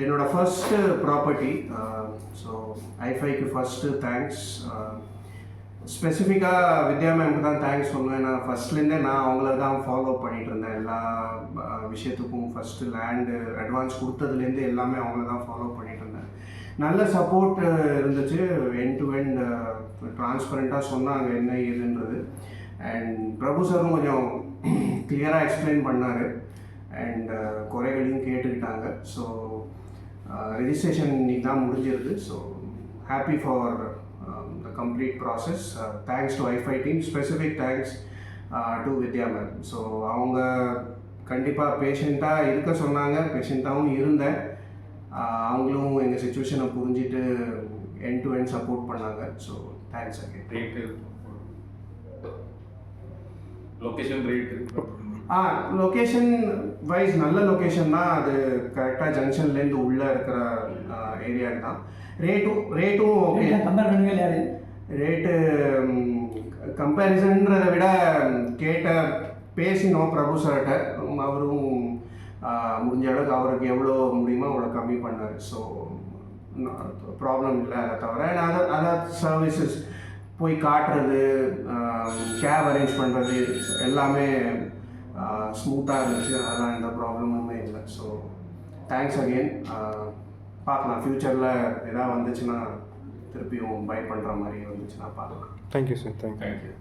என்னோட first property. So ஐஃபைக்கு first thanks. ஸ்பெசிஃபிக்காக வித்யா மேம்க்கு தான் தேங்க்ஸ் சொல்லுவேன். நான் ஃபஸ்ட்லேருந்தே நான் அவங்கள தான் ஃபாலோ பண்ணிகிட்டு இருந்தேன். எல்லா விஷயத்துக்கும் ஃபஸ்ட்டு லேண்டு அட்வான்ஸ் கொடுத்ததுலேருந்து எல்லாமே அவங்கள தான் ஃபாலோ பண்ணிகிட்டு இருந்தேன். நல்ல சப்போர்ட் இருந்துச்சு. எண்ட் டு எண்ட் ட்ரான்ஸ்பரண்ட்டாக சொன்னாங்க என்ன ஏதுன்றது. அண்ட் பிரபு சாரும் கொஞ்சம் கிளியராக எக்ஸ்பிளைன் பண்ணார். அண்ட் குறைகளையும் கேட்டுக்கிட்டாங்க. ஸோ ரெஜிஸ்ட்ரேஷன் இன்னைக்கு தான் முடிஞ்சிருது. So happy for the complete process. Thanks to IFI team. Specific thanks to Vidya ma'am. So அவங்க கண்டிப்பாக பேஷண்ட்டாக இருக்க சொன்னாங்க. பேஷண்ட்டாகவும் இருந்தேன். அவங்களும் எங்கள் சுச்சுவேஷனை புரிஞ்சுட்டு எண்ட் டு எண்ட் சப்போர்ட் பண்ணாங்க. So thanks again. Location wise நல்ல லொக்கேஷன் தான். அது கரெக்டாக ஜங்ஷன்லேருந்து உள்ளே இருக்கிற ஏரியா தான். ரேட்டும் ஓகே. ரேட்டு கம்பேரிசன்றதை விட பேசினோம் பிரபு சார்கிட்ட. அவரும் முடிஞ்ச அளவுக்கு அவருக்கு எவ்வளோ முடியுமோ அவ்வளோ கம்மி பண்ணார். ஸோ ப்ராப்ளம் இல்லை. அதை தவிர அதர் சர்வீசஸ் போய் காட்டுறது, கேப் அரேஞ்ச் பண்ணுறது எல்லாமே ஸ்மூத்தாக இருந்துச்சு. அதெல்லாம் எந்த ப்ராப்ளமுமே இல்லை. So thanks again. பார்க்கலாம் ஃப்யூச்சரில் எதாவது வந்துச்சுன்னா திருப்பியும் பை பண்ணுற மாதிரி வந்துச்சுன்னா பார்க்கலாம். Thank you sir. தேங்க்யூ.